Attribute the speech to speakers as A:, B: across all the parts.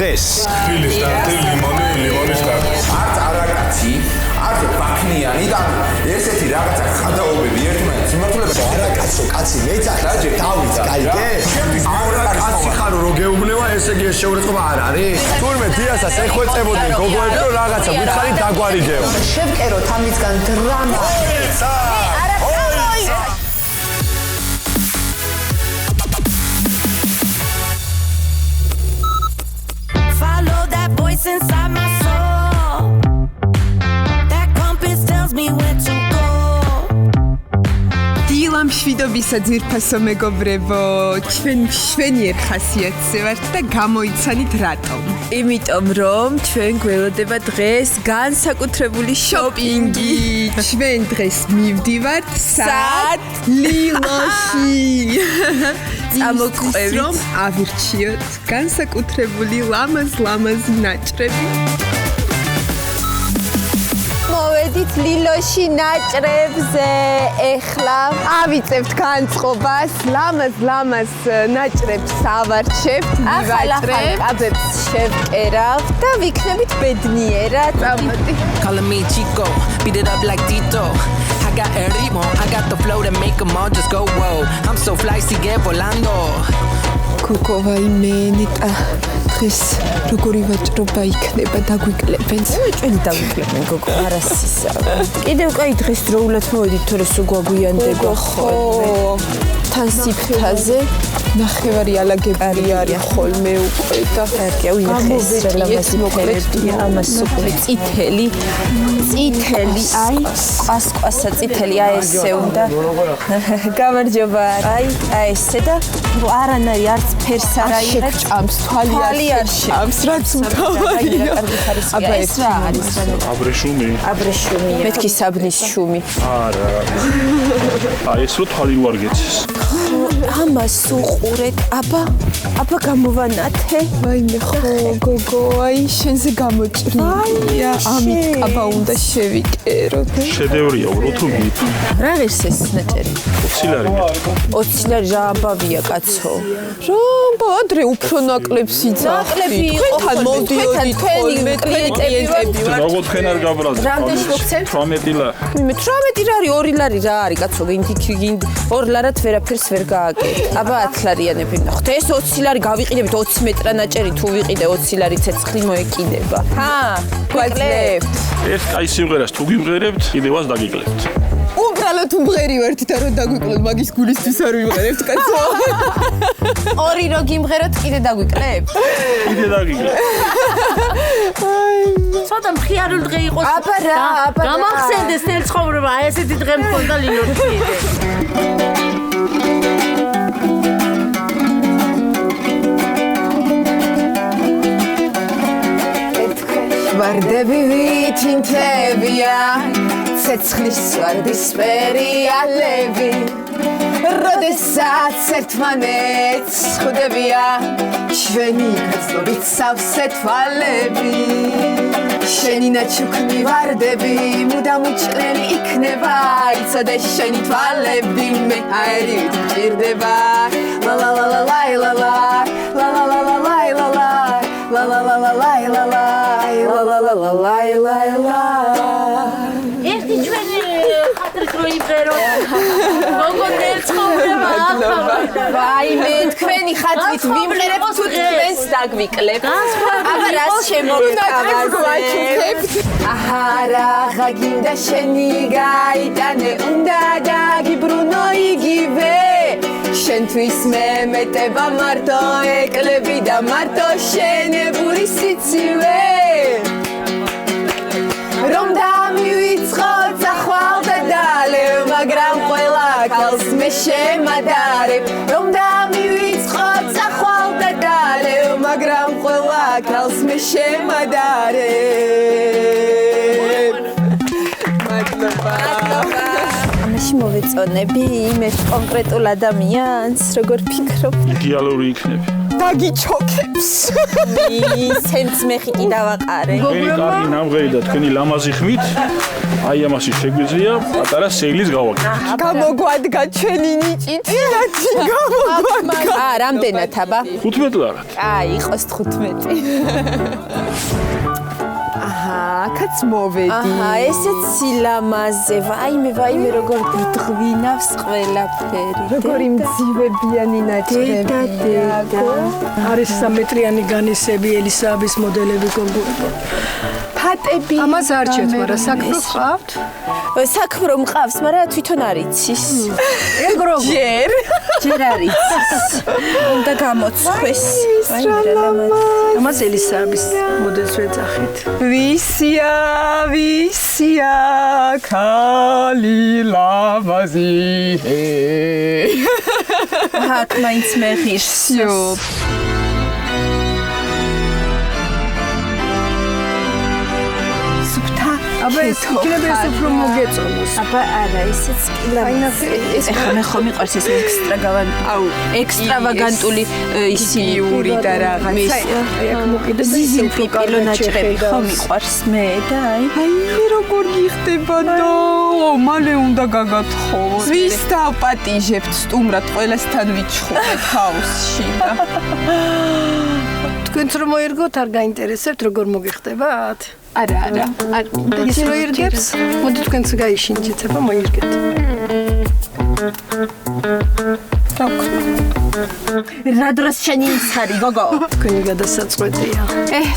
A: დღეს.
B: ხილის სტარტი, ლიმონის სტარტი.
C: არც არაკაცი, არც ბაქნიანი და ესეთი რაღაცა ხადაობები ერთმანეთს იმართულებს.
A: არაკაცო, კაცი მეძახი, დავით, გაიგე?
B: არაკაცი ხარო რო გეუბნება, ესე იგი ეს შეურაცხყოფა არ არის? თურმე დიასას ეხვეწებოდნენ გოგოები რომ რაღაცა ვითხარი დაგვარიგეო.
D: შევკეროთ ამისგან დრამა.
E: Follow that voice inside my soul. That compass tells me where to go.
F: დილამ შვიდობისა ძვირფასო მეგობრებო, ჩვენ შვენიერ ხასიათზე ვართ და გამოიცანით რატომ? იმიტომ რომ ჩვენ გველოდება დღეს განსაკუთრებული შოპინგი. ჩვენ დღეს მივდივართ სად? ლილოში. წამოყვებით რომ ავირჩიოთ განსაკუთრებული ლამაზ-ლამაზი ნაჭრები.
D: მოვედით ლილოში ნაჭრებზე. ეხლა ავიწევთ განწყობას. ლამაზ ნაჭრებს ავარჩევთ, მივაჭრებთ, შევკერავთ და ვიქნებით ბედნიერად. წამოდი.
E: Calling me Chico, beat it up like Tito. I got el ritmo, I got the flow to make them all just go whoa. I'm so fly, sigue volando.
F: გოგო ვაიმენიტა დღეს როგორი ვაჭრობა იქნება დაგვიკლებენ.
D: ჩვენ დავიკლებენ გოგო არასისა. კიდევ კაი დღესდროულად მოვედით თორე სულ გვაგვიანდება ხოლმე. თან სიფთაზე ნახევარი ალაგები არის ხოლმე უკვე და გამოვეჭიეთ მოკლედ ამას უკვე წითელი აი ყასყასა წითელი აი ესე უნდა გამარჯობა აი ესე და არანაირი არც ფერს არ აიღებს ჭამს თვალი არ ჭამს რაც თავია აბა ეს რა არის
B: აბრეშუმი
D: მეთქი საბნის შუმი
B: არა აი ეს რო თვალი ვარგეცის
D: ამას უყურეთ აბა გამოვანათე
F: ვაიმე ხო გოგო აი შენზე გამოჭრილია ამით აბა უნდა შევიკერო
B: შედევრია უბრალოდ თუ გიფ
D: რა ღირს ეს ნაჭერი
B: 20 ლარი
D: 20 ლარი რა ამბავია კაცო
F: რა ადრე უფრო ნაკლებს იძახი თქვენთან მოდიოდით ხოლმე
D: კლიენტები ვართ
B: როგორ თქვენ არ გაბრაზებთ
D: რამდენი მოგცემთ
B: 18 ლარი
D: 18 ლარი 2 ლარი რა არის კაცო გინდი 2 ლარად ვერაფერს ვერ გააკეთე აბა 10 ლარიანები ნახოთ ეს 20 ლარი გავიყიდებით 20 მეტრა ნაჭერი თუ ვიყიდე 20 ლარი ცეცხლი მოეკიდება გვაძლევთ
B: ეს კაი სიმღერას თუ გიმღერებთ კიდევაც დაგიკლებთ
F: უბრალოდ უმღერი ვართ და რომ დაგვიკლოთ მაგის გულისთვის არ ვიმღერებთ კაცო
D: ორი რო გიმღეროთ კიდე დაგვიკლებთ
B: კიდე დაგიკლებთ
G: ცოტა მხიარული დღე იყოს
D: აბა
G: გამახსენდეს თელ ცხოვრება ესეთი დღე მქონდა ლილოში
D: ვარდები ვითინთებია ცეცხლის ვარდის პერიალები როდესაც ერთმანეთს ხვდებია ჩვენი კაცობით სავსე თვალები შენი ნაჩუქნი ვარდები მუდამ უჭრელი იქნება იცოდე შენი თვალები მე აერი ვჭირდება ლა ლა ლა ლა ლა ლა ლა ლა ლა ლა ლა ლა ლა ლა La la la la la la la la la la la la la
G: ერთი ჩვენი ხატრიკრო იმღერო მოგონდელ ცხოვრება
D: ვაიმე თქვენი ხათრით ვიმღერებ თუ თქვენს დაგვიკლებთ აბა რას შემოგთავაზებთ აჰარა გინდა შენი გაიტანე უნდა დაგიბრუნო იგივე შენთვის მე მეტება მარტო ეკლები და მარტო შენებული სიცივე რომ დამივიწყო წახვალ და დალევ მაგრამ ყველა ქალს მე შემადარებ რომ დამივიწყო წახვალ და დალევ მაგრამ ყველა ქალს მე შემადარებ მადლობა ამაში მოვეწონები იმ ერთ კონკრეტულ ადამიანს როგორ ფიქრობ
B: იდეალური იქნება
F: დაგიჩოქებს.
D: სენც მე ხიკი დავაყარე.
H: თქვენი კარგი ნამღერი და თქვენი ლამაზი ხმით აი ამაში შეგვიძლია პატარა სეილის გავაკეთოთ.
F: გამოგვადგა ჩვენი ნიჭით. გამოგვადგა.
D: რამდენად აბა?
H: 15 ლარად.
F: იყოს 15. აქაც მოვედი.
D: ესეც სილამაზე. ვაიმე როგორ გუდღვინავს ყველაფერი.
F: როგორი მძივებიანი ნაჭრები.
G: არის 3 მეტრიანი განისები ელისაბის მოდელები გოგოებო.
F: ფატები.
G: ამას არჩევთ, მაგრამ საქმრო ხავთ?
D: საქმრო მყავს, მაგრამ თვითონ არ იცის.
G: ეგრო
D: ჯერ არ იცის. უნდა გამოცხვეს.
G: ამას ელისაბის მოდელს ვეძახით.
F: ვისია ქალი ლამაზი.
D: აქ მაინც მე ღირსო.
G: აბა ეს იქნება ეს უფრო მოგეწონოს.
D: აბა არა, ესეც ეს ხომ მიყვარს ეს ექსტრავაგანტული ისიური და რაღაცა.
G: აი აქ მოკიდე
D: ზიზინფი კილონაჭრები ხომ მიყვარს მე და აი
F: მე როგორ გიხდება და მალე უნდა გაგათხოვოთ. ვის დავპატიჟებთ სტუმრად ყველასთან ვიჩხუბეთ ჰაუსში და
G: თქვენც რომ მოერგოთ არ გაინტერესებთ როგორ მოგიხდებათ?
F: არა.
G: ის რო ირგებს, მოდი თქვენც გაიშინჯეთ, აბა მოირგეთ.
D: რა დროს შენი იცარი გოგო?
G: თქვენი გადასაწყვეტია.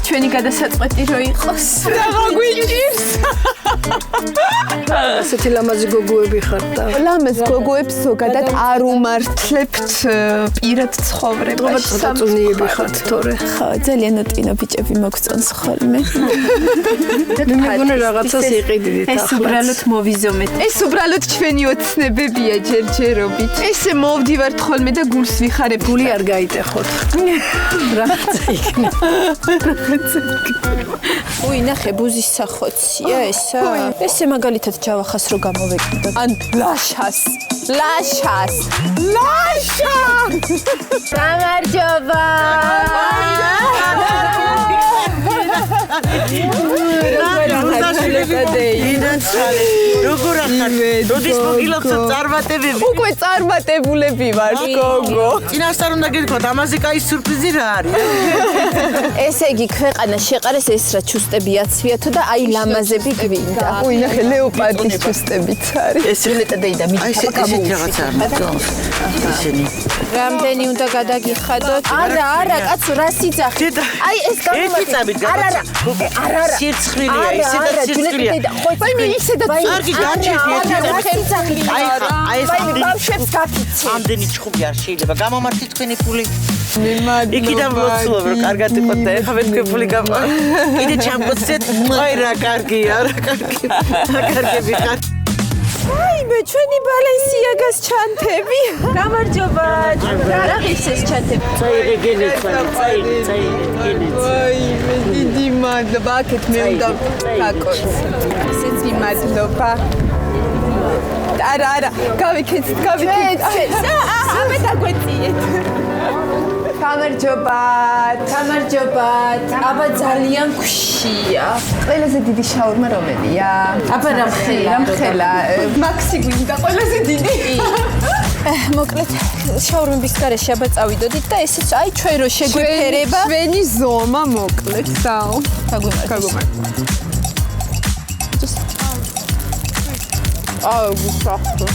D: ჩვენი გადასაწყვეტი რო იყოს.
F: რა გვიჭირს?
G: ასეთი ლამაზი გოგოები ხართ და
F: ლამაზ გოგოებს ზოგადად არ უმართლებთ პირად ცხოვრებაში.
G: საწუნიები ხართ თორე.
D: ხო, ძალიან ოტინა ბიჭები მოგწონს ხოლმე.
G: მე მეგონა რაღაცას იყიდით
D: ეს უბრალოდ მოვიზომეთ.
F: ეს უბრალოდ ჩვენი ოცნებებია ჯერჯერობით. ესე მოვდივართ ხოლმე და გულს ვიხარებ.
G: გული არ გაიტეხოთ. რაღაცა იქნება.
D: უი, ნახე, ბუზის სახოცია ესა. ესე მაგალითად ჯავახას რო გამოვეკიდო.
F: ან ლაშას.
D: გამარჯობა.
I: როგორ ახარ? როდის მოგილოცოთ წარმატებები?
F: უკვე წარმატებულები ვარ, გოგო.
I: წინასწარ უნდა გითხრათ, ამაზე კაი სიურპრიზი რა არის?
D: ესე იგი, ქვეყანა შეყარეს ეს რა ჩუსტებიაცვიათო და აი ლამაზები გვინდა.
F: უი, ნახე, ლეოპარდის ჩუსტებიც არის.
I: ეს ელეტა და მითქვა გამოვიდა. ისინი.
D: რამდენი უნდა გადაგიხადოთ? არა, კაცო, რა სიძახი? აი ეს გამომაგე. არა.
I: სირცხვილია, ისედაც სირცხვილია.
D: აი მე ისედაც
I: კარგი გაჩერდი
D: სიძახი.
I: აი ეს
D: ბავშვებს გაკიცე.
I: ამდენი ჩხუბი არ შეიძლება. გამომართი თქვენი ფული.
F: მადლობა.
I: იქიდან ვოცულობ, რომ კარგად იყოთ და ეხლა მე თქვენ ფული გავა. კიდე ჩამგოცეთ, აი რა კარგია, რა კარგია. კარგები ხარ.
D: აი მე ჩვენი ბალენსიაგას ჩანთები. გამარჯობა. რა ღირს ეს ჩანთები?
I: წაიღე გენეცა, წაიღე გენეცა.
F: აი მე დიდი მადლობა. აქეთ მე უნდა გაკოცე. ესეც მადლობა. არა, გავიქეთ. ამე დაგვეციეთ. გამარჯობათ. აბა ძალიან გვშია. ყველაზე დიდი შაურმა რომელია?
D: აბა რამხელა.
F: მაქსი გვინდა ყველაზე დიდი.
D: მოკლედ შაურმების გარეშე აბა წავიდოდით და ესეც აი ჩვენ რო შეგვიფერება.
F: ჩვენი ზომა მოკლედ. საო.
D: გაგვიმართ. აუ გუშახო.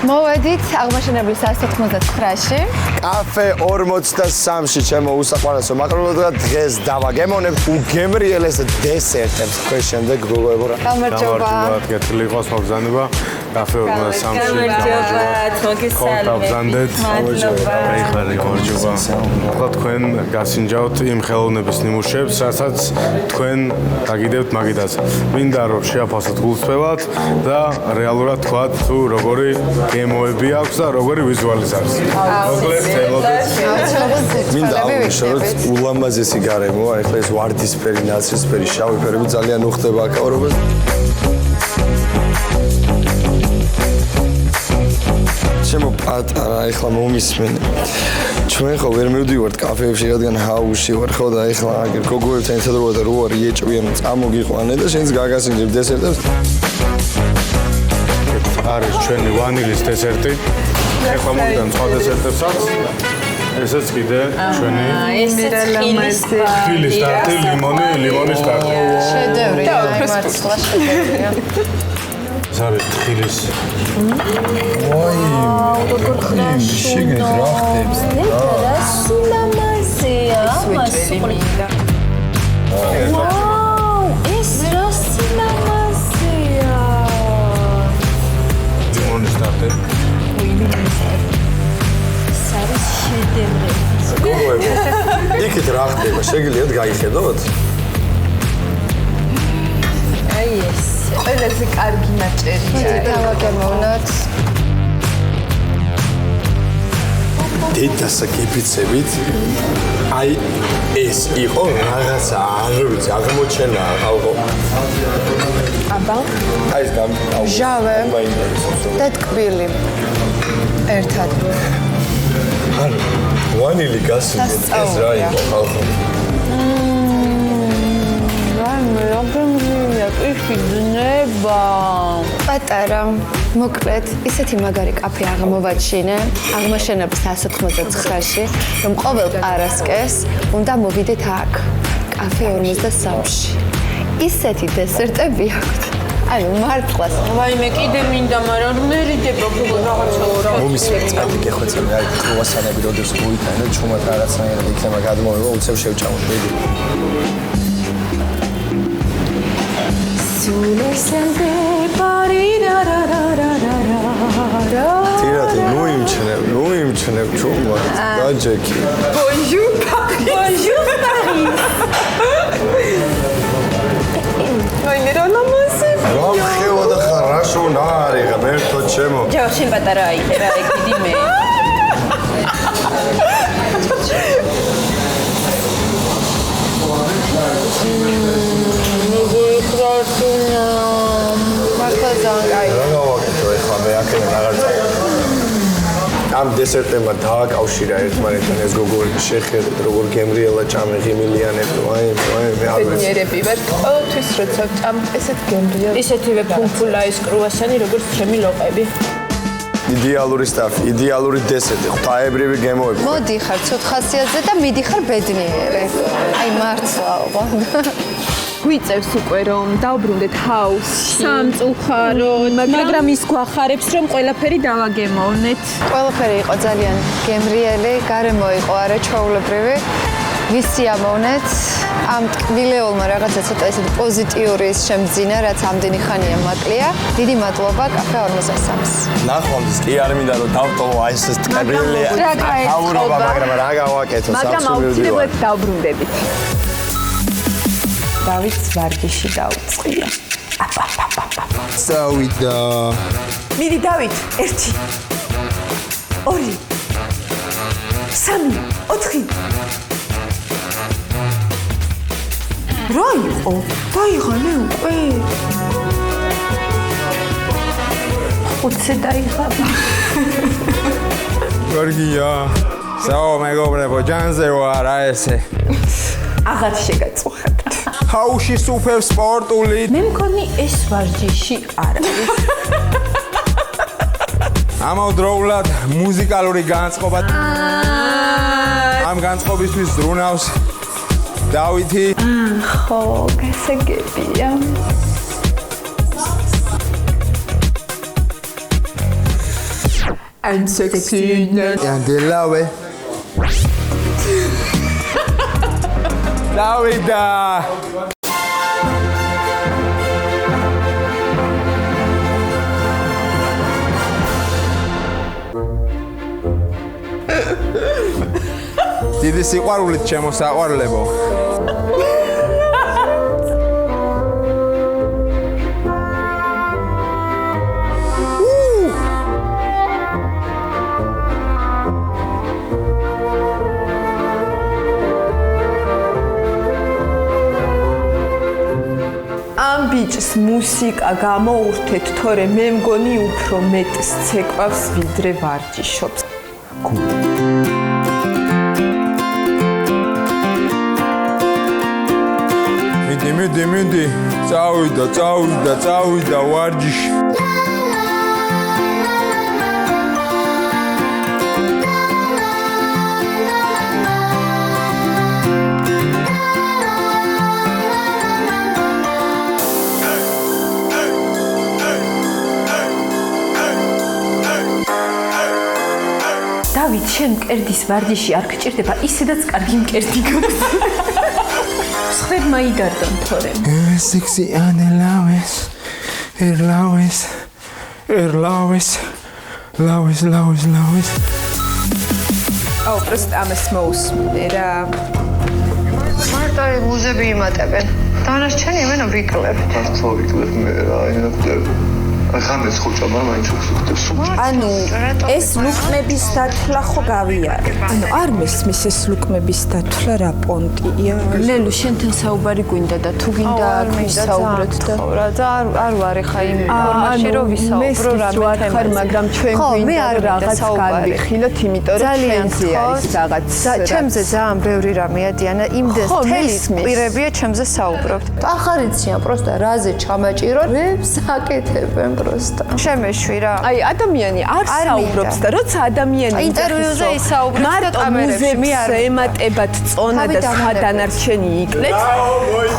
F: მოვედით აღმაშენებლის 199-ში.
B: კაფე 43-ში ჩემო უსაყვარლესო მაყურებელო და დღეს დავაგემონებ უგემრიელეს დესერტებს თქვენ შემდეგ გოგოებო რა.
F: გამარჯობა.
J: გეთილი იყოს მოგზანება კაფე 43-ში. მოგესალმებით. მადლობა. თქვენ გასინჯავთ იმ ხელოვნების ნიმუშებს, რასაც თქვენ დაგიდებთ მაგიდას. მინდა რომ შეაფასოთ გულწრფელად და რეალურად თქვათ თუ როგორი გემოები აქვს და როგორი ვიზუალიზაცია. მოკლედ
B: მინდა აღვნიშნო, რომ ულამაზესი გარემოა, ეხლა ეს ვარდისფერი, ნაცრისფერი, შავი ფერები ძალიან უხდება აკავრობას. ჩემო პატარა, ეხლა მომისმენ. ჩვენ ხო ვერ მივდივართ კაფეებში, რადგან ჰაუსში ვარ ხო და ეხლა აგერ გოგოებთან ერთად რო არ იეჭვიან, წამოგიყვანე და შენც გაგასინჯებ დესერტებს.
J: არის ჩვენი ვანილის დესერტი. ეხლა მოვიდან სხვა დესერტებსაც. ესეც კიდე ჩვენი ხილის ტარტი, ლიმონის ტარტი.
D: შედევრი, მართლა შედევრია.
J: ეს არის ხილის.
B: ვაი, როგორ ხაშუნა. რა ხდებს?
D: რა სულამაზეა, მასული. ვაუ, ეს რა სულამაზეა.
J: ლიმონის ტარტი.
D: არის შედევრი.
B: გოგოებო, იქით რა ხდება? შეგიძლიათ გაიხედოთ?
F: აი ეს. ყველაზე კარგი ნაჭერია.
D: დავაგემოვნოთ.
B: დედასა გიფიცებით. აი ეს იყო რაღაცა, არ ვიცი, აღმოჩენა ხალხო.
D: აბა.
B: აი ეს
D: ჟავე და ტკბილი. ერთად.
B: არა, ვანილი გასული ეს რა იყო ხალხო?
D: პატარა, მოკლედ, ისეთი მაგარი კაფე აღმოვაჩინე, აღმოჩენების 189-ში, რომ ყოველ პარასკევს უნდა მოვიდეთ აქ, კაფე 53-ში. ისეთი დესერტები აქვთ. აი, მართლაც.
F: ვაიმე, კიდე მინდა, მაგრამ მე რიდება რაღაცა რა.
B: მომისმენ წადი გეხვეწები, აი კრუასანები როდეს გუიტანა, ჩუმად რაღაცნაირად იქნება გადმოვევა, უცებ შევჭამოთ, ბედი. თირათი, ნუ იმჩნევ, ჩუმად, დაჯექი.
F: Bonjour Paris. Bonjour Paris. ვაიმე, რა ლამაზი.
B: რა ხევა და ხარაშუნა არის, ღმერთო ჩემო.
F: ჯერ შენ პატარა აიღე რა, ეგ დიდი მე.
D: მართლა ძალიან კაი.
B: რა გავაკეთო ეხლა მე აქედან აღარ წავა. ამ დესერტებმა დააკავშირა ერთმანეთთან ეს გოგოები შეხედეთ როგორ გემრიელა ჭამე ღიმილიანები ვაი მე არ ვიცი.
F: ნერები ვარ ყოველთვის როცა ვჭამ ესეთ გემრიელ. ისეთივე ფუმფულა ეს კრუასანი როგორც ჩემი ლოყები.
B: იდეალური სტაფი, იდეალური დესერტი, ღვთაებრივი გემოები.
D: მოდი ხარ ცოტ ხასიათზე და მიდი ხარ ბედნიერი. აი მართლა ალბათ.
F: გვიწევს უკვე რომ დავბრუნდეთ ჰაუსში. სამწუხაროდ, მაგრამ ის გვახარებს რომ ყველაფერი დავაგემოვნეთ.
D: ყველაფერი იყო ძალიან გემრიელი, გარემო იყო არაჩვეულებრივი. ვისი ამოვნეთ ამ ტკბილეულმა რაღაცა ცოტა ესეთი პოზიტიური შემძინა, რაც ამდენი ხანია მაკლია. დიდი მადლობა კაფე 53-ს.
B: ნახვამდის კი არ მინდა რომ დავტოვო აი ეს ტკბილი აურობა, მაგრამ რა გავაკეთო
F: მაგრამ აუცილებლად დავბრუნდებით. დავით ვარჯიში დაუწყია.
B: წავიდა.
F: მიდი დავით, 1 2 3 4 რა იყო? დაიღალე უკვე. ხუთზე დაიღალე.
K: გორგია. საო მეგობრებო, ჯანზე ვარ ესე.
F: აღარ შეგაწუხებთ.
K: ჰაუში სუპერ სპორტული.
F: მე მგონი ეს ვარჯიში არ არის.
K: ამავდროულად მუსიკალური განწყობა. ამ განწყობისთვის ზრუნავს დავითი.
F: ხო, გასაგებია. I'm sexy.
K: Andelawe. Davida. დიდი სიყვარულით ჩემო საყვარლებო.
F: ბიჭს მუსიკა გამოურთეთ, თორე მე მგონი უფრო მეტს ცეკვავს, ვიდრე ვარჯიშობს.
K: მიდი, წავიდა ვარჯიში.
D: დავით, შენ მკერდის ვარჯიში არ გჭირდება, ისედაც კარგი მკერდი გაქვს. სხვებმა იდარდონ თორე.
K: Sexy and Lawes.
F: აუ, პროსტ ამას მოусმინე რა.
L: მარტო მუზები იმატებენ. დანარჩენი იმენა ვიკლებ.
B: ხო ვიკლებ მე რა, ინახტები. ხამეს ხუჭობა მაინც უხსოვდეს.
D: ანუ ეს ლუკმების დათვლა ხო გავიარე.
F: ანუ არ მესმის ეს ლუკმების დათვლა რა პონტია.
D: ლელუ შენთან საუბარი გვინდა და თუ გინდა აქ ვისაუბროთ და
L: რა არ ვარ ხა იმ ფორმაში რომ ვისაუბრო რა
F: ხარ, მაგრამ ჩვენ გვინდა რაღაც განვიხილოთ, იმიტომ რომ ჩვენზე არის რაღაც.
L: ჩემზე ძალიან ბევრი რამეა დიანა, იმდეს თელი ყვირებია ჩემზე საუბრობთ.
M: ახარ იციან, პროსტა რაზე ჩამაჭირო, რებს აკეთებენ.
L: შემეშვი რა.
F: აი ადამიანი არ საუბრობს და როცა ადამიანი
L: ინტერვიუზე ისაუბრებს და კამერებში
F: მე არ ემატებად წონა და სხვა დანარჩენი იკლებს.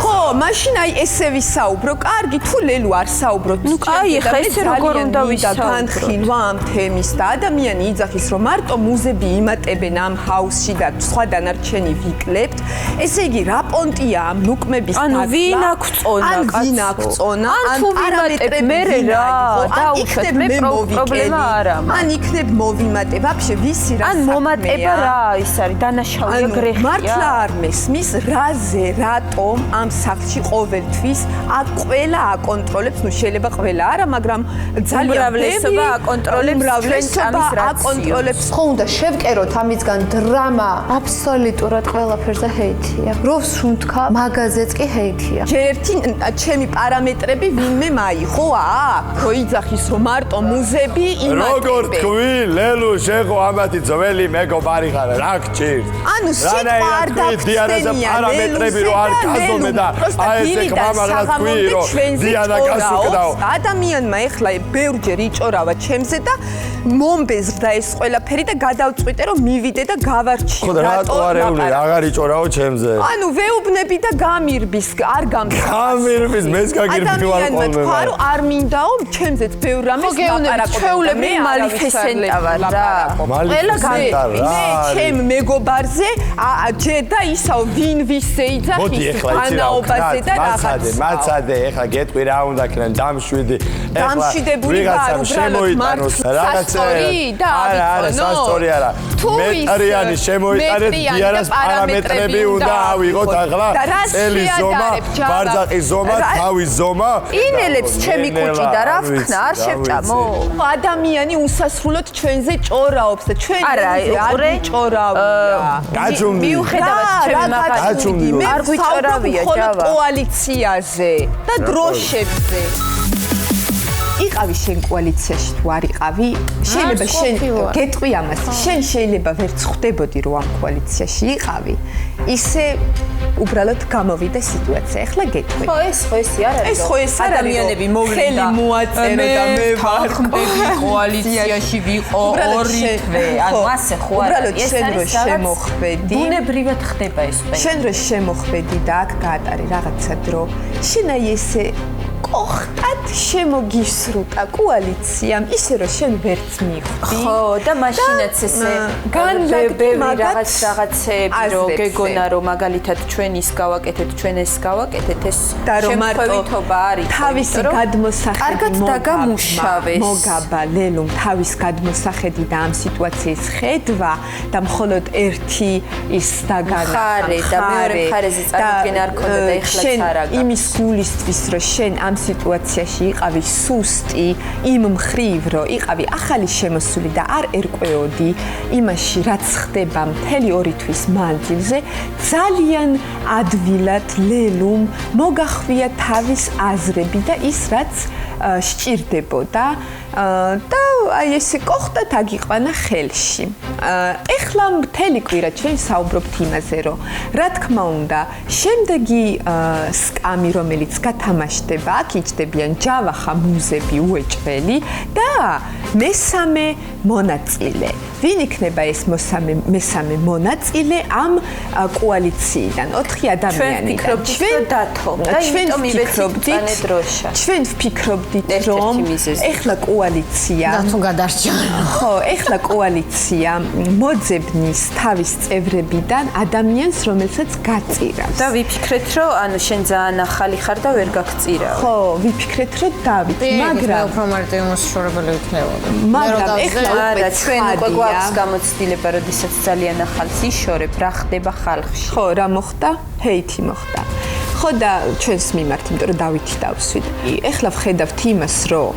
F: ხო, მაშინ აი ესე ვისაუბრო. კარგი, თუ ლელუ არ საუბრობთ.
D: ნუ აი ხა ესე როგორ უნდა ვისაუბროთ.
F: განხილვა ამ თემის და ადამიანი იძახის რომ მარტო მუზები იმატებენ ამ ჰაუსში და სხვა დანარჩენი ვიკლებთ. ესე იგი რა პონტია ამ ლუკმების დათვლა?
D: ანუ ვინ აქვს წონა?
F: ან ვინ აქვს წონა?
D: ან თუ ვიმატებ მე რა დაუშვათ მე პრობლემა არა
F: ან იქნებ მოვიმატებ ვაფშე ვისი რა
D: ან მომატება რა ის არის დანაშაულია გრეხია
F: მართლა არ მესმის რაზე რატომ ამ სახლში ყოველთვის აქ ყველა აკონტროლებს ნუ შეიძლება ყველა არა მაგრამ ძალიან
D: უმრავლესობა აკონტროლებს
M: ხო უნდა შევკეროთ ამისგან დრამა აბსოლუტურად ყველაფერზე ჰეითია როს შუნთქა მაგაზეც კი ჰეითია
F: ერთი ჩემი პარამეტრები ვინმე მაიღო ხო იძახის რომ მარტო მუზები იმატებენ
K: როგორ თქვი ლელუ შეხო ამათი ძველი მეგობარი ხარ რა გჭირს
F: ანუ სიტყვა არ დაგწენია
K: პარამეტრები რო არ გაზომე და აი ესე ხმამაღლა თქვი რომ დიანა გასუკდაო
F: ადამიანმა ეხლა ბევრჯერ იჭორავა ჩემზე და მომბეზრდა ეს ყველაფერი და გადავწყვიტე რომ მივიდე და გავარჩიო
K: ხო და რატო არ ეუნე აღარ იჭორავო ჩემზე
F: ანუ ვეუბნები და გამირბის არ
K: გამირბის მეც გაგირბი ვარ ხოლმე
F: არ მინდაო ჩემზეც ბევრ რამეს ლაპარაკობ
D: ჩვეულები მანიფესტენტა ვარ რა
F: ყველა გამირბი მე ჩემ მეგობარზე ჯედა ისაო ვინ ვისე იძახის ანაობაზე და რაღაცა
K: მაცადე ეხლა გეტყვი რა უნდა ქნან დამშვიდი
F: დამშვიდებული ვარ უბრალოდ
K: მართლა და არა სასტორი არა მეტრიანი შემოიტანეთ დიარას პარამეტრები უნდა ავიღოთ ახლა წელი ზომა ბარძაყის ზომა თავის ზომა
D: ინელებს ჩემი კუჭი და რა ვქნა არ შევჭამო
F: ადამიანი უსასრულოდ ჩვენზე ჭორაობს და ჩვენ არ ჭორავია
K: გაჩუმდი
D: მიუხედავად ჩემი მაგაჩუმდი არ გვიჭორავია ჯავა
F: კოალიციაზე და დროშებზე იყავი შენ კოალიციაში თუ არ იყავი შეიძლება შენ გეტყვი ამას შენ შეიძლება ვერც ხვდებოდი რომ ამ კოალიციაში იყავი ისე უბრალოდ გამოვიდა სიტუაცია ახლა გეტყვი
D: ხო ეს ხო ესი არ არის
F: ეს ხო ეს ადამიანები მოვლენ და მოაწერო და მე ვარ
D: კოალიციაში ვიყო ორი თვე ანუ ასე ხო
F: არა ეს არის შემოხვედი
D: ბუნებრივად ხდება ეს ყველაფერი
F: შენ რო შემოხვედი და აქ გაატარე რაღაცა დრო შენ აი ესე კოხტად შემოგისრუტა კოალიციამ ისე რომ შენ ვერც მიხვდი
D: ხო და მაშინაც ესე განლაგდი რაღაცეები რომ გეგონა რომ მაგალითად ჩვენ ის გავაკეთეთ ჩვენ ეს გავაკეთეთ ეს შემოხვევითობა არის
F: თავისი გადმოსახედი
D: კარგად დაგამუშავეს
F: მოგაბა ლელუმ თავის გადმოსახედი და ამ სიტუაციის ხედვა და მხოლოდ ერთი ის დაგანახა
D: და მეორე მხარეზე წარმოქმნა არ ქონდა და ეხლაც არ აგა
F: იმის გულისთვის რომ შენ ამ სიტუაციაში იყავი სუსტი, იმ მხრივ, რომ იყავი ახალი შემოსული და არ ერკვეოდი იმაში, რაც ხდება მთელი 2 თვის მანძილზე, ძალიან ადვილად ლელუმ მოგახვია თავის აზრები და ის, რაც სჭირდებოდა და აი ესე კოხტად აგიყვანა ხელში. ეხლა მთელი კვირა ჩვენ საუბრობთ იმაზე, რომ რა თქმა უნდა, შემდეგი სკამი, რომელიც გათამაშდება, აქ იჭდებიან ჯავახა, მუზები, უეჭველი და მესამე მონაწილე. ვინ იქნება ეს მესამე მონაწილე ამ კოალიციიდან? 4 ადამიანი. ჩვენ ვფიქრობდით, რომ ეხლა კოალიცია
M: თუ გადარჩა.
F: ხო, ეხლა კოალიცია მოძებნის თავის წევრებიდან ადამიანს, რომელსაც გაწირავს.
D: და ვიფიქრეთ, რომ ანუ შენ ძალიან ახალი ხარ და ვერ გაგწირავ.
F: ხო, ვიფიქრეთ, რომ დავით, მაგრამ
M: უფრო მარტივი მოსაშორებელი იქნებოდა.
F: მაგრამ ეხლა უკვე
D: ჩვენ უკვე გვაქვს გამოცდილება, როდესაც ძალიან ახალს იშორებ, რა ხდება ხალხში.
F: ხო, რა მოხდა? ჰეითი მოხდა. ხო და ჩვენს მიმართ, იმიტომ რომ დავითი დავსვით. ეხლა ვხედავთ იმას, რომ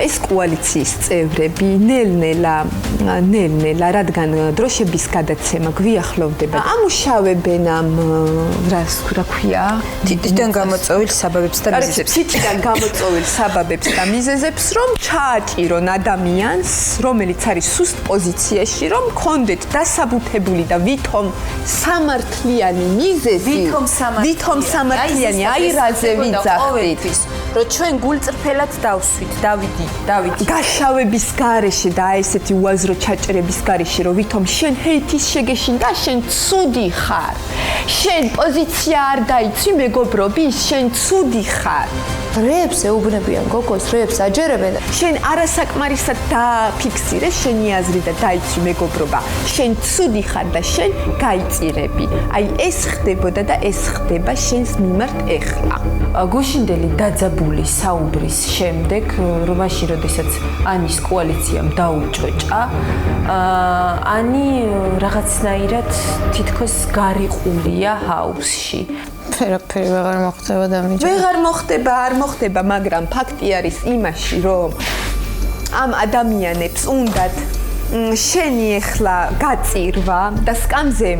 F: ეს კოალიციის წევრები ნელ-ნელა, რადგან დროშების გადაცემა გვიახლოვდება, ამუშავებენ ამ რა ქვია?
D: თითიდან გამოწვეულ საბაბებს და მიზეზებს.
F: თითიდან გამოწვეულ საბაბებს და მიზეზებს, რომ ჩააჭირონ ადამიანს, რომელიც არის სუსტ პოზიციაში, რომ კონდეთ დასაბუთებული და ვითომ სამართლიანი მიზეზი, ვითომ სამართლიანი აირაზე ვიძახდით,
D: რომ ჩვენ გულწრფელად დავსვით, დავიდი.
F: გაშავების გარეშე და ესეთი უაზრო ჩაჭრების გარეშე, რომ ვითომ შენ ჰეითის შეგეშინ და შენ ცუდი ხარ. შენ პოზიცია არ დაიცვი მეგობრობის, შენ ცუდი ხარ.
M: რებს ეუბნებიან გოგოს, რებს აჯერებენ.
F: შენ არასაკმარისად დაფიქსირე შენი აზრი და დაიცვი მეგობრობა. შენ ცუდი ხარ და შენ გაიწირები. აი ეს ხდებოდა და ეს ხდება შენს მიმართ ეხლა.
D: გუშინდელი დაძაბული საუბრის შემდეგ, რომაში როდესაც ანის კოალიციამ დაუჭოჭა, ანი რაღაცნაირად თითქოს გარიყულია ჰაუსში.
M: ფერაფერი ვეღარ მოხდება და მიჯა.
F: ვეღარ მოხდება, არ მოხდება, მაგრამ ფაქტი არის იმაში, რომ ამ ადამიანებს უნდათ შენი ეხლა გაწირვა და სკამზე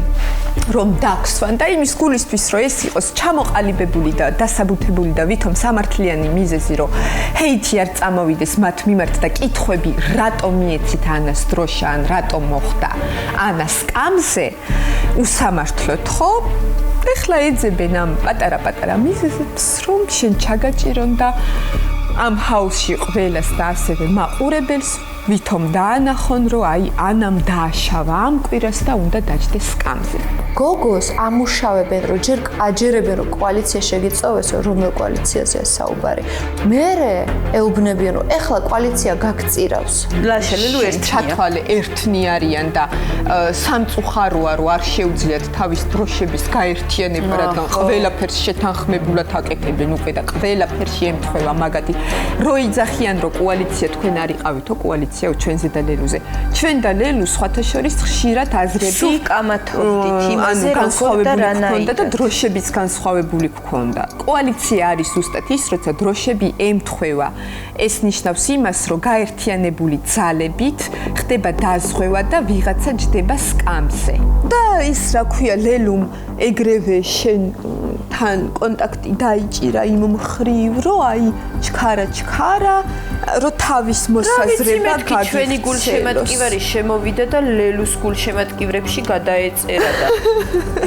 F: რომ დაგსვან და იმის გულისთვის რომ ეს იყოს ჩამოყალიბებული და დასაბუთებული და ვითომ სამართლიანი მიზეზი რომ ჰეითი არ წამოვიდეს მათ მიმართ და კითხვები რატომ მიეცით ანას დროშა ან რატომ მოხდა ანა სკამზე უსამართლოდ ხო ეხლა ეძებენ ამ პატარა მიზეზებს რომ შენ ჩაგაჭირონ და ამ ჰაუსში ყველას და ასევე მაყურებელს ვითომ დაანახონ რომ აი ანამ დააშავა ამ კვირას და უნდა დაჭდეს სკამზე.
M: გოგოს ამუშავებენ რომ ჯერ აჯერებენ რომ კოალიცია შეგიწოვეს რომელ კოალიციაზეა საუბარი. მერე ეუბნებიან რომ ეხლა კოალიცია გაგწირავს.
F: ლაშელელუ ერთ ჩათვალე ერთნი არიან და სამწუხაროა რომ არ შეუძლიათ თავის დროშების გაერთიანება რადგან ყველაფერს შეთანხმებულად აკეთებენ უკვე და ყველაფერში ემთხვევა მაგათი რო იძახიან რომ კოალიცია თქვენ არ იყავითო კოალიცია ჩვენზე და ლელუზე. ჩვენ და ლელუ სხვათა შორის ხშირად აზრები
D: კამათობდით იმაზე
F: განსხვავებული და დროშების განსხვავებული გქონდა. კოალიცია არის ზუსტად ის, როცა დროშები ემთხვევა. ეს ნიშნავს იმას, რომ გაერთიანებული ძალებით ხდება დაზღვევა და ვიღაცა ჯდება სკამზე. და ის რა ქვია ლელუმ ეგრევე შენ თან კონტაქტი დაიჭირა იმ მხრივ, რომ აი ჩქარა რომ თავის მოსაზრება
D: გაგიცნო. ჩვენი გულშემატკივარი შემოვიდა და ლელუს გულშემატკივრებში გადაეწერა და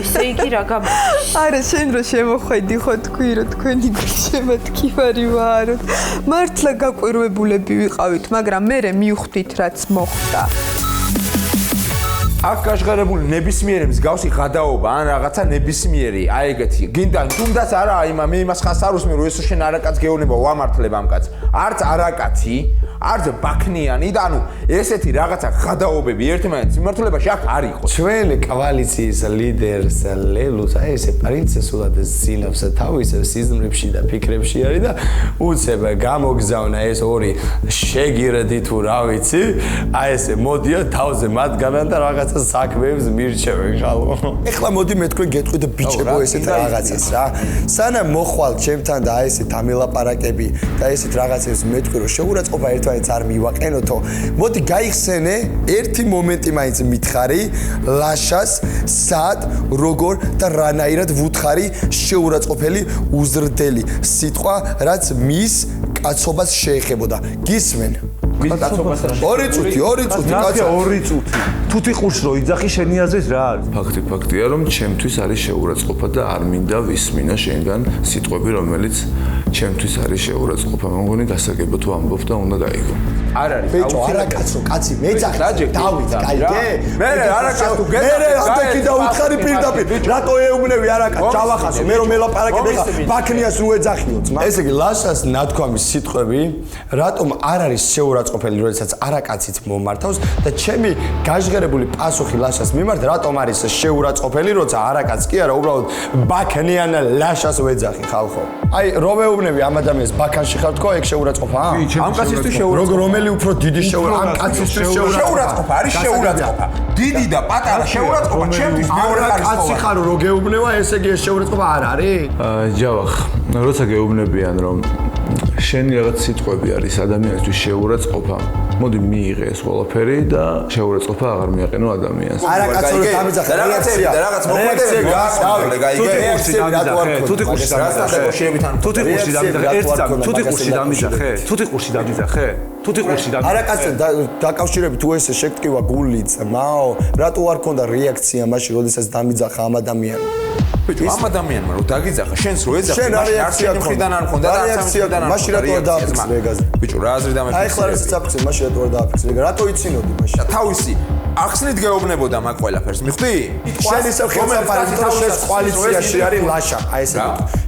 D: ესე იგი რა გამოდის?
F: არა, შენ რო შემოხვედი ხო თქვი რომ თქვენი გულშემატკივარი ვაროთ. მართლა გაკვირვებულები ვიყავით, მაგრამ მე მივხვდით რაც მოხდა.
C: აქ გაშღერებული ნებისმიერი მსგავსი ღადაობა ან რაღაცა ნებისმიერი აი ეგეთი გინდა თუნდაც არა აი მე იმას ხანს არ უსმენ რომ ესო შენ არაკაც გეუბნება ვამართლებ ამ კაცს არც არაკაცი არც ბაქნიანი და ანუ ესეთი რაღაცა გადაობები ერთმანეთს მიმართულებაში აქ არ იყო.
K: ჩვენ კოალიციის ლიდერს ლელუს აი ესე პრინცესულად ზინავს თავის სიზმრებში და ფიქრებში არის და უცებ გამოგზავნა ეს ორი შეგირდი თუ რა ვიცი აი ესე მოდია თავზე მათგანან და რაღაცა საქმეებს მირჩევენ ხალხო. ეხლა მოდი მე თქვენ გეტყვით ბიჭებო ესეთ რაღაცას რა. სანამ მოხვალ ჩემთან და აი ესე დამელაპარაკები და ესეთ რაღაცებს მეთქვი რომ შეურაცხყოფა ერთმანეთს არ მივაყენოთო. მოდი გაიხსენე ერთი მომენტი მაინც მითხარი ლაშას სად როგორ და რანაირად ვუთხარი შეურაცხყოფელი უზრდელი სიტყვა რაც მის კაცობას შეეხებოდა. გისმენ? ორი წუთი კაცო 2 წუთი.
N: თუ ტიყურს რო იძახი შენი აზრის რა არის?
O: ფაქტია რომ ჩემთვის არის შეურაცხყოფა და არ მინდა ვისმინა შენგან სიტყვები რომელიც ჩემთვის არის შეურაცხყოფა. მგონი გასაგებია თუ ამბობ და უნდა გაიგო.
C: არ არის.
A: ბიჭო, არა კაცო, კაცი მეძახე. დავით, გაიგე?
C: მე არა კაცო, თუ
A: გეძახე. მე ამდენი დაუთხარი პირდაპირ. რატო ეუბნები არა კაცო? ჩავახასო. მე რომ მელაპარაკებ ეხლა ბაქნიას რო ეძახიო ძმა.
K: ესე იგი ლაშას ნათქვამის სიტყვები რატომ არ არის შეურაცხყოფელი, როდესაც არაკაცით მომართავს და ჩემი გაჟღერებული პასუხი ლაშას მიმართ რატომ არის შეურაცხყოფელი, როცა არაკაც კი არა, უბრალოდ ბაქნიან ლაშას ვეძახი ხალხო. აი რომ ეუბნები ამ ადამიანს ბაქანში ხარ თქო, ეგ შეურაცხყოფაა?
C: ამ კაცისთვის შეურაცხყოფა.
K: რომელი უფრო დიდი შეურაცხყოფა? ამ კაცისთვის
C: შეურაცხყოფა არის შეურაცხყოფა. დიდი და პატარა შეურაცხყოფა ჩემთვის მეორე
K: კაცი ხარო რო გეუბნება, ესე იგი ეს შეურაცხყოფა არ არის?
O: ჯავახ, როცა გეუბნებიან რომ შენი რაღაც სიტყვები არის ადამიანისთვის შეურაცხყოფა, მოდი მიიღე ეს ყველაფერი და შეურაცხყოფა აღარ მიაყენო ადამიანს.
A: არა კაცო რომ დამიძახე რეაქცია და
C: რაღაც მოქმედებები გააქვს, გაიგე?
N: თუ ტიყურში დამიძახე?
K: არა კაცო დაკავშირებით თუ ესე შეგტკივა გული ძმაო, რატო არ ქონდა რეაქცია მაშინ, როდესაც დამიძახა ამ ადამიანს?
C: ბიჭო, ამ ადამიანმა რო დაგიძახა, შენს რო ეძახე,
K: შენ რეაქცია მხრიდან
C: არ მქონდა და
K: რეაქცია მაშინ რატო არ დააფიქსე რეგაზე?
C: ბიჭო, რა აზრი დამეფიქსე?
K: აი ხლა რასაც აფიქსე, მაშინ რატო არ დააფიქსე რეგა? რატო იცინოდი მაშინ?
C: თავისი ახსნით გეუბნებოდა მაგ ყველაფერს, მიხვდი?
K: შენ ისევ ხელსაფარი, იმიტომ რომ შენ კოალიციაში არის ლაშა, აი ესე.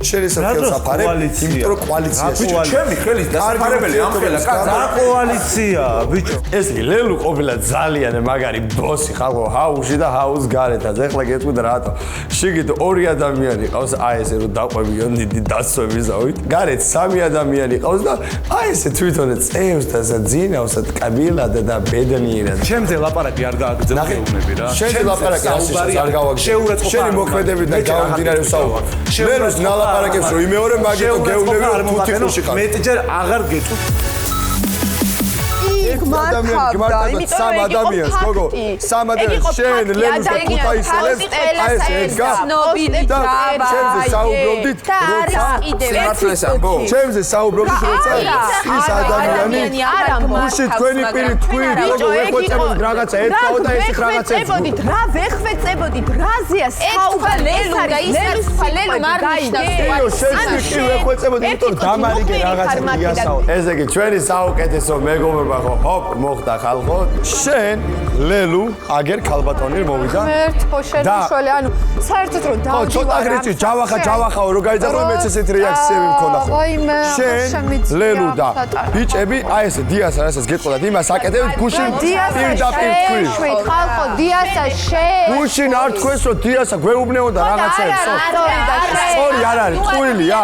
K: შენ ისევ ხელსაფარი, იმიტომ რომ კოალიციაში.
C: ბიჭო, ჩემი ხელის დასაფარებელი ამ ხელა კაცო.
N: რა კოალიცია, ბიჭო?
K: ეს იგი ლელუ ყოფილა ძალიან მაგარი ბოსი ხალხო, ჰაუსში და ჰაუს გარეთაც. ეხლა გეტყვი და რატო? შიგით ორი ადამიანი ყავს, აი ესე რომ დაყვებიო დიდი დასვებისავით. გარეთ 3 ადამიანი ყავს და აი ესე თვითონ წევს და ძინავს და კაბილად და ბედნიერად.
N: ჩემზე ლაპარაკი არ გააგრძელო გეუბნები რა.
K: შენზე ლაპარაკი არ გავაგრძელო. შენი მოქმედებით და გავამდინარე საუბარი. ლელუს ნალაპარაკებს რომ იმეორე მაგითო გეუბნები რომ თუ ტიყურში ხარ.
N: მეტჯერ აღარ გეტყვი.
K: გმართავდა, სამ ადამიანს, გოგო, სამ ადამიანს, შენ ლელუს და ქუთაისელებს, აი ეს ედგა, ჩემზე საუბრობდით, როცა
C: სიმართლეს ამბო?
K: ჩემზე საუბრობდით, როცა ის ადამიანი, უში თქვენი პირი თქვით, გოგო, ვეხვეწებოდით რაღაცა ეთქაო და ეს რაღაცა
F: ეთქაოდით, რა ვეხვეწებოდით, რაზეა საუბარი, ეს არის ლელუს ლელუ მარნიშნავს.
K: იო, შენ კი ვეხვეწებოდით, იმიტომ რომ დამარიგე რაღაცა დიასაო. ესე იგი, ჩვენი საუკეთესო მეგობრობა ხო ჰოპ მოხდა ხალხო. შენ ლელუ აგერ ქალბატონი მოვიდა.
L: მერტო შენ უშოლე, ანუ საერთოდ რომ დავდივარ.
K: ცოტა გრიცი ჯავახაო რო გაიძახო მეც ესეთ რეაქციები მქონდა ხო. შენ ლელუ და ბიჭები აი ესე დიას რასაც გეტყოდათ იმას აკეთებთ გუშინ პირდაპირ თქვი.
L: ხალხო დიასა შენ.
K: გუშინ არ თქვენს რომ დიასა გვეუბნეოდა რაღაცებს. სწორი არ არის, ტყუილია.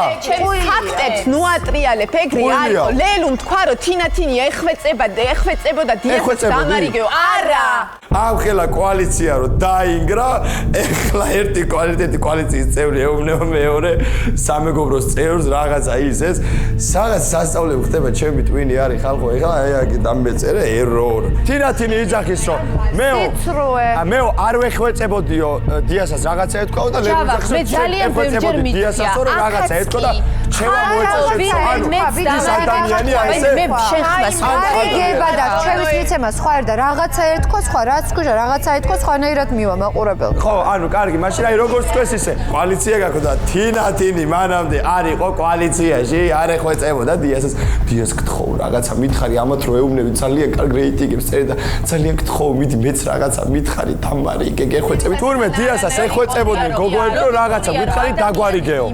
F: ფაქტებს ნუატრიალებ, ეგრე არისო. ლელუმ თქვა რომ თინათინია ეხვეწებოდა დიასას დამარიგეო. არა.
K: ამ ხელა კოალიცია რო დაინგრა, ეხლა ერთი კოალიციის წევრი ეუბნება მეორე სამეგობროს წევრს რაღაცა ისეს. სადაც სასწაულები ხდება, ჩემი ტვინი არის ხალხო, ეხლა აი დამეწერე ერორ. თინათინი იძახის რომ მეო არ ვეხვეწებოდიო დიასას რაღაცა ეთქვაო და ლელუს
D: მე ძალიან ბევრჯერ
K: დიასას რომ რაღაცა ეთქვა და შევა მოეწონა ეს ადამიანი აი ესე
D: მე შეხმას
L: გება და ჩემს მიცემა სხვა არ და რაღაცა ეთქვა სხვა რა
M: რაც გუშა რაღაცა ეთქვა სხვანაირად მივა მაყურებელს.
K: ხო, ანუ კარგი, მაშინ აი როგორც თქვეს ისე, კოალიცია გაქვს და თინათინი მანამდე არ იყო კოალიციაში, არ ეხვეწებოდა დიასს. დიას გთხოვ, რაღაცა მითხარი ამათ რო ეუბნები ძალიან კარგ რეიტინგებს წერე და ძალიან გთხოვ, მიდი მეც რაღაცა მითხარი თამარი იქ ეხვეწები. თურმე დიასას ეხვეწებოდნენ გოგოები რომ რაღაცა მითხარი დაგვარიგეო.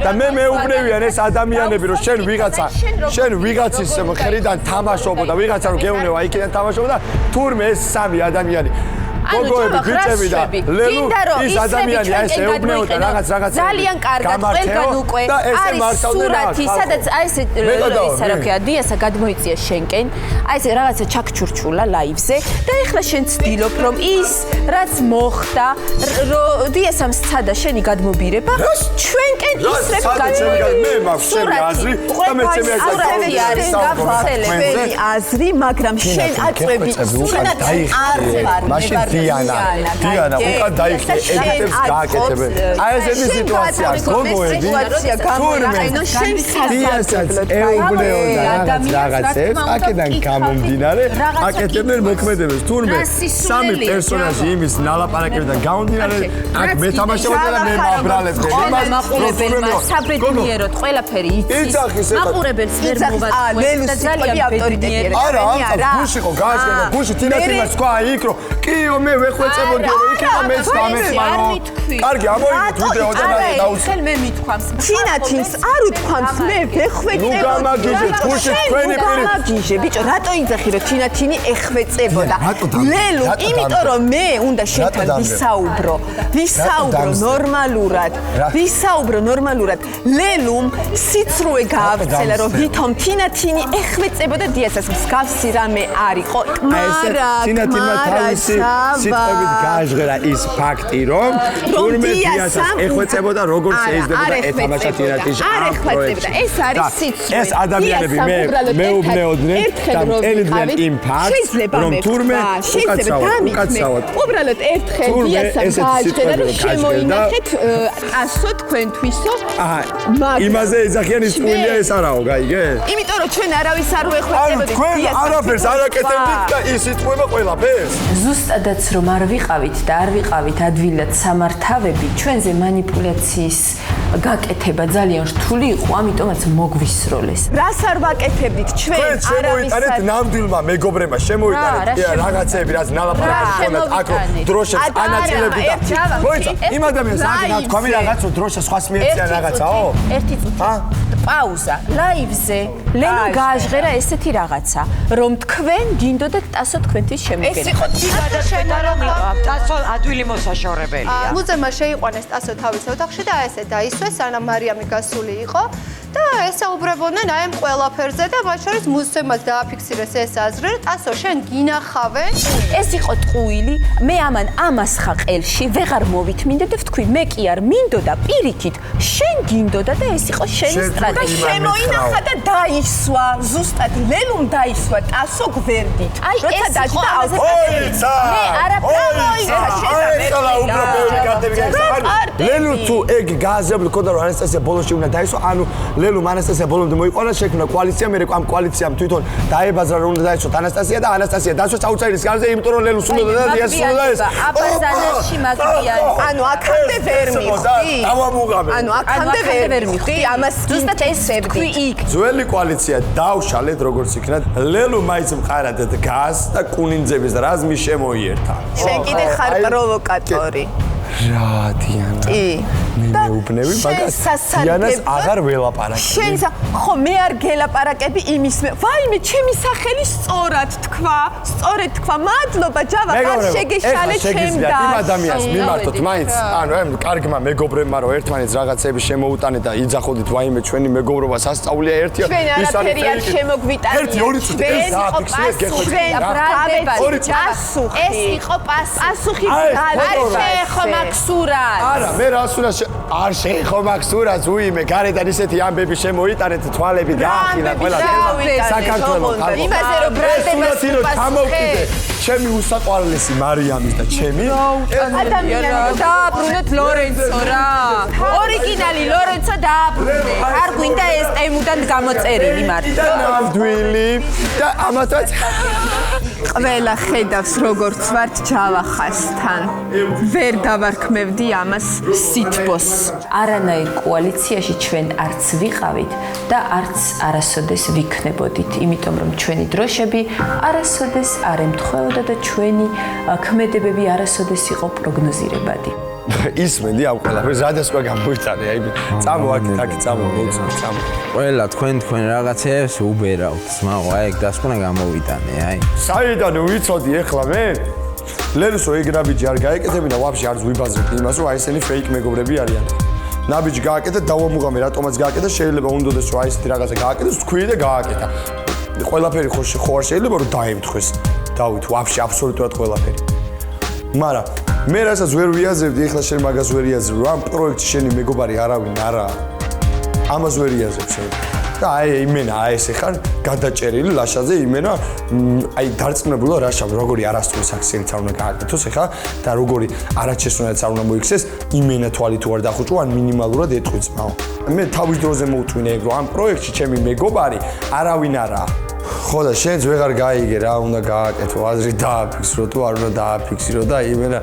K: და მე მეუბნევიან ეს ადამიანები რომ შენ ვიღაცის მხრიდან თამაშობო და ვიღაცა რომ გეუნევა იქიდან თამაშობო და თურმე ეს სამი ადამიანი გოგოები, ბიჭები და ლელუ ის ადამიანი ეს ეუბნეოდა რაღაც
D: ძალიან კარგად ყველგან უკვე არის სურათი, სადაც აი ეს ისა რა ქვია, დიასა გადმოიწია შენკენ, აი ეს რაღაცა ჩაქჩურჩულა ლაივზე და ეხლა შენ ცდილობ რომ ის რაც მოხდა, დიასამ სცადა შენი გადმობირება, ჩვენკენ ისრებ გადმოიწია.
K: მე მაქვს შენი აზრი და მე წემი
D: არის გავრცელებელი აზრი, მაგრამ შენ აწვევი სურათი არ ვარ.
K: დიანა, უკან დაიხე, ედიტებს გააკეთებენ. აი ესეთი სიტუაცია, გოგოები, თურმე დიასაც ეუბნეოდა რაღაცებს, აქედან გამომდინარე, აკეთებენ მოქმედებას. თურმე სამი პერსონაჟი იმის ნალაპარაკებიდან გამომდინარე, აქ მე თამაშობდი და მე მაბრალებდი.
D: იმას მაყურებელმა საბედნიეროდ ყველაფერი იცის. მაყურებელს ვერ მოვაწყვეტ და ძალიან ავტორიტეტია.
K: არა, გუში ხო გააშკარა, გუში თინათინას თქვა იქ რომ კიო მე ვეხვეწებოდი რომ იქნება მეც დამეწმანო. კარგი, ამოიგეთ ვიდეო და დაუცხო.
D: ხელ მე მithქვამს.
F: თინათინს არ უთქვამს მე ვეხვეწებოდი.
K: ნუ გამაგიჟეთ, გუში თქვენი პირი.
F: გამაგიჟე, ბიჭო, რატო იძახი რომ თინათინი ეხვეწებოდა? ლელუ, იმიტომ რომ მე უნდა შენთან ვისაუბრო ნორმალურად. ლელუმ სიცრუე გაავრცელა რომ ვითომ თინათინი ეხვეწებოდა დიასას მსგავსი რამე არისო.
K: თინათინმა თავისი სიტყვებით გააჟღერა ის ფაქტი, რომ თურმე დიასას ეხვეწებოდა როგორც შეიძლება ეთამაშა თინათინში.
F: არ ეხვეწებოდა. ეს არის სიცრუე.
K: ეს ადამიანები მეუბნეოდნენ და ელოდნენ იმ ფაქტს, რომ თურმე უკაცრავად.
F: უბრალოდ ერთხელ დიასამ გააჟღერა რომ შემოინახეთ ასო თქვენთვისო.
K: იმაზე ეძახიან ის ტყუილია ეს არაო, გაიგე?
F: იმიტომ რომ ჩვენ არავის არ ვეხვეწებოდით
K: თქვენ არაფერს არ აკეთებდით და ის იტყვება ყველაფერს.
P: ზუსტადაც რომ არ ვიყავით და არ ვიყავით ადვილად სამართავები, ჩვენზე манипуляციის გაკეთება ძალიან რთული იყო, ამიტომაც მოგვისროლეს.
F: რას არ ვაკეთებდით ჩვენ
K: არავის შემოიტანეთ ნამდვილმა მეგობრებმა, შემოიტანეთ რაღაცები, რაც ნალაპარაკები ქონდათ აქ დროშებს ანაწილებდი და მოიცა იმ ადამიანს აქ ნათქვამი რაღაც დროშა სხვას მიეციან რაღაცაო?
D: ერთი წუთი პაუზა ლაივზე ლელუ გააჟღერა ესეთი რაღაცა რომ თქვენ გინდოდეთ ტასო თქვენთვის შემოგენა.
I: ეს იყო თიგადაშენა რომ ტასო ადვილი მოსაშორებელია.
M: მუზემა შეიყვანეს ტასო თავის ოთახში და ესე დაისვეს, ანა მარიამი გასული იყო და ესაუბრებოდნენ აი ამ ყველაფერზე და მათ შორის მუზემაც დააფიქსირეს ეს აზრი, რომ ტასო შენ გინახავე.
D: ეს იყო ტყუილი, მე ამას ხა ყელში ვეღარ მოვითმინდე და ვთქვი მე კი არ მინდოდა პირიქით, შენ გინდოდა და ეს იყო შენი სტრატეგია.
F: შემოინახა და დაისვა, ზუსტად ლელუმ დაისვა ტასო გვერდით. როცა დაჯდა
K: ოიცა!
D: მე არაფერი
K: ლელუ თუ ეგ გააზრებული ქონდა რომ ანასტასია ბოლოში უნდა დაისვა, ანუ ლელუმ ანასტასია ბოლომდე მოიყვანა, შექმნა კოალიცია, მე ამ კოალიციამ თვითონ დაებაზრა რომ უნდა დაისვათ ანასტასია და ანასტასია დასვეს აუცილებლად გარზე, იმიტომ რომ ლელუს უნდა და დიას უნდა ეს.
D: აბაზანაში მაგდიანი.
F: ანუ აქამდე ვერ მივხვდი.
K: დავამუღამე.
F: ანუ აქამდე ვერ მივხვდი. ამას
D: ზუსტად ეს ვთქვი იქ.
K: ძველი კოალიცია დავშალეთ როგორც იქნათ, ლელუ მაინც მყარად დგას და კუნინძების რაზმი შემოიერთა.
F: შენ კიდე ხარ პროვოკატორი.
K: რა დიანა.
F: კი.
K: მე მეუბნები მაგას. დიანას აღარ ველაპარაკე.
F: შენ ხო მე არ გელაპარაკები იმის მე. ვაიმე, ჩემი სახელი სწორად თქვა. სწორედ თქვა. მადლობა, ჯავა, არ შეგეშალე ჩემდა.
K: იმ ადამიანს მიმართოთ მაინც. ანუ ამ კარგმა მეგობრებმა რომ ერთმანეთს რაღაცები შემოუტანეთ და იძახოდით ვაიმე ჩვენი მეგობრობა სასწაულია ერთია.
F: ჩვენ არაფერი არ შემოგვიტანია.
K: ერთი ორი წუთი ეს დააფიქსირეთ გეხვეწეთ.
D: ეს იყო პასუხი.
F: პასუხი
D: არ შეხო მაქსურად.
K: არა, მე რას უნდა არ შეიხო მაგ სურათს უიმე გარედან ისეთი ამბები შემოიტანეთ თვალები გაახინა ყველა საქართველოს
F: იმაზე რომ ბრალდებას
K: ჩამოვკიდე ჩემი უსაყვარლესი მარიამის და ჩემი
D: ადამიანი დააბრუნეთ ლორენცო რა ორიგინალი ლორენცო დააბრუნე არ გვინდა ეს ტემუდან გამოწერილი მარტო
K: ნამდვილი და ამასაც
F: ყველა ხედავს როგორც ვართ ჯავახასთან ვერ დავარქმევდი ამას სითბოს
P: არანაირ კოალიციაში ჩვენ არც ვიყავით და არც არასოდეს ვიქნებოდით იმიტომ რომ ჩვენი დროშები არასოდეს არ ემთხვეოდა და ჩვენი ქმედებები არასოდეს იყო პროგნოზირებადი
K: ისმენდი ამ ყველაფერს რადასკვა გამოიტანე აი წამო აქ წამო
Q: ყველა თქვენ რაღაცებს უბერავთ მაგრამ აი ეგ დასკვნა გამოვიტანე აი
K: საიდან ვიცოდი ეხლა მე ლერუსო ეგ ნაბიჯი არ გაეკეთებინა ვაფშე არც ვიბაზრებდი იმას რომ აი ესენი ფეიქ მეგობრები არიან ნაბიჯი გააკეთა დავამუღამე რატომაც გააკეთა შეიძლება უნდოდეს რომ აი ესეთი რაღაცა გააკეთოს თქვი და გააკეთა ყველაფერი ხო არ შეიძლება რომ დაემთხეს დავით ვაფშე აბსოლუტურად ყველაფერი მაგრამ მე რასაც ვერ ვიაზრებდი ეხლა შენ მაგას ვერ იაზრებ რომ ამ პროექტში შენი მეგობარი არავინ არაა ამას ვერ იაზრებ შენ და აი იმენა აი ესე ხარ გადაჭერილი ლაშაზე იმენა აი დარწმუნებულა რაშავ როგორი არასწორი აქციებიც არ უნდა გააკეთოს ეხლა და როგორი არაჩესუნაც არ უნდა მოიქცეს იმენა თვალი თუ არ დახუჭო ან მინიმალურად ეტყვი ძმაო მე თავის დროზე მოვწვინე რომ ამ პროექტში ჩემი მეგობარი არავინ არაა ხო და შენც ვეღარ გაიგე რა უნდა გააკეთო აზრი დააფიქსრო თუ არ უნდა დააფიქსირო და იმენა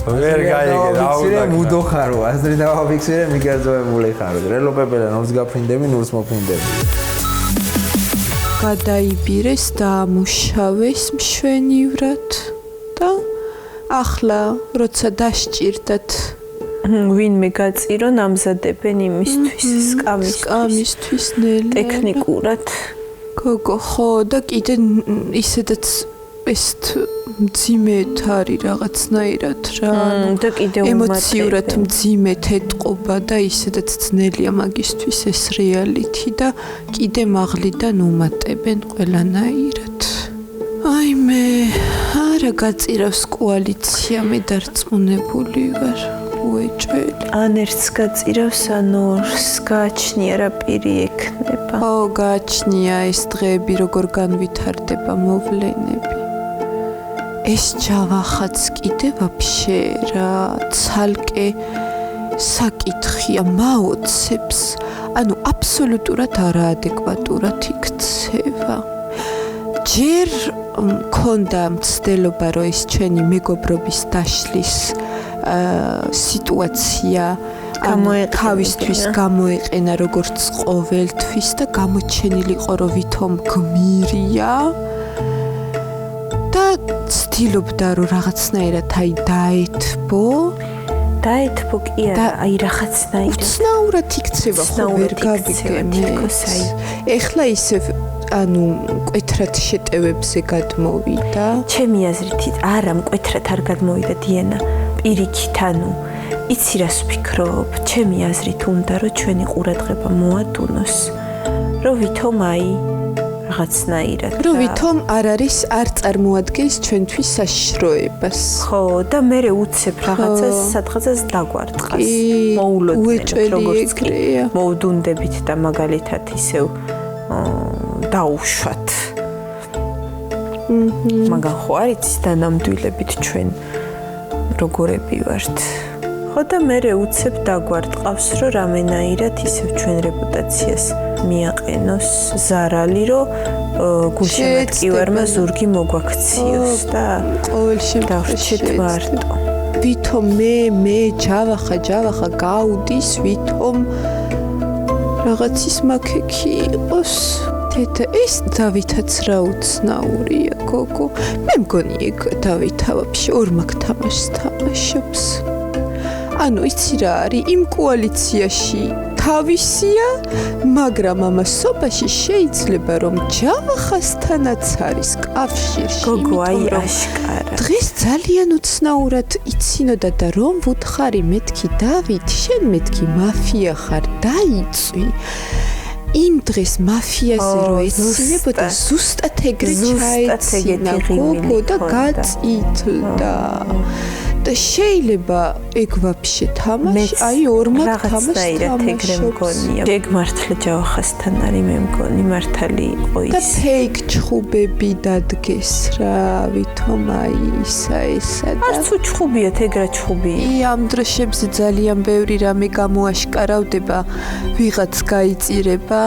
K: ვერ გაიგე რა უნდა
Q: მუდო ხარო აზრი დააფიქსირე მიგაძოებული ხარო რელოპებელა ნურს გაფრინდები ნურს მოფრინდები
D: გადაიბირეს და ამუშავეს მშვენივრად და ახლა როცა დასჭირდათ
F: ვინმე გაწირო ნამზადებენ იმისთვის სკამისთვის ნელი ტექნიკურად გოგო ხო და კიდე ისედაც ეს მძიმედ არის რაღაცნაირად რა და კიდე ემოციურად მძიმედ ეთყობა და ისედაც ძნელია მაგისთვის ეს რეალიტი და კიდე მაღლიდან უმატებენ ყველანაირად აი მე არა გაწირავს კოალიცია მე დარწმუნებული ვარ უეჭველი ან ერთს გაწირავს ან ორს გააჩნია რა პირი ექნება ო გააჩნია ეს დღეები როგორ განვითარდება მოვლენები ეს ჯავახაც კიდე ვაფშე რა ცალკე საკითხია მაოცებს ანუ აბსოლუტურად არაადეკვატურად იქცევა ჯერ მქონდა მცდელობა რომ ეს ჩვენი მეგობრობის დაშლის სიტუაცია თავისთვის გამოეყენა როგორც ყოველთვის და გამოჩენილიყო რომ ვითომ გმირია და ცდილობდა რომ რაღაცნაირად აი დაეთბო კი არა აი რაღაცნაირად უცნაურად იქცევა ხო ვერ გავიგე ეხლა ისე ანუ მკვეთრად შეტევებზე გადმოვიდა ჩემი აზრით არა მკვეთრად არ გადმოვიდა დიანა პირიქით ანუ იცი რას ვფიქრობ ჩემი აზრით უნდა რომ ჩვენი ყურადღება მოადუნოს რომ ვითომ აი რაღაცნაირად რომ ვითომ არ არის არ წარმოადგენს ჩვენთვის საშიშროებას ხო და მე უცებ რაღაცას სადღაცას დაგვარტყას მოულოდნელად როგორც კი მოვდუნდებით და მაგალითად ისევ დაუშვათ მაგან ხო არ იცის დანამდვილებით ჩვენ როგორები ვართ ხო და მე უცებ დაგვარტყავს რომ რამენაირად ისევ ჩვენ რეპუტაციას მიაყენოს ზარალი რომ გულშემატკივარმა ზურგი მოგვაქციოს და ყოველ შემთხვევაში მარტო ვითომ მე ჯავახა გავდის ვითომ რაღაცის მაქექი იყოს თეთა ეს დავითაც რა უცნაურია გოგო მე მგონი ეგ დავითა ვაფშე ორმაგ თამაშს თამაშობს ანუ იცი რა არის იმ კოალიციაში თავისია მაგრამ ამასობაში შეიძლება რომ ჯავახასთანაც არის კავშირში გოგო აი აშკარა დღეს ძალიან უცნაურად იცინოდა და რომ ვუთხარი მეთქი დავით შენ მეთქი მაფია ხარ დაიწვი იმ დღეს მაფიაზე რო ეცინებოდა ზუსტად ეგრე ჩაეცინა გოგო და გაწითლდა
D: და შეიძლება ეგ ვაფშე თამაში, აი ორმად თამაშს თამაშობს.
P: ეგ მართლა ჯავახასთან არის მე მგონი, მართალი იყო ის.
D: და ფეიქ ჩხუბები დადგეს რა, ვითომ აი ისა ესა და
P: არც უჩხუბიათ, ეგრა ჩხუბია.
D: ამ დროშებზე ძალიან ბევრი რამე გამოაშკარავდება, ვიღაც გაიწირება,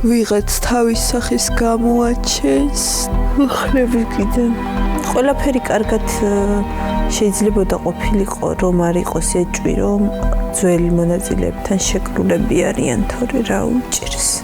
D: ვიღაც თავის სახის გამოაჩენს.
P: ხლები კიდე. ყველაფერი კარგად შეიძლებოდა ყოფილიყო, რომ არ იყოს ეჭვი, რომ ძველი მონაწილეებთან შეკრულები არიან, თორე რა უჭირს.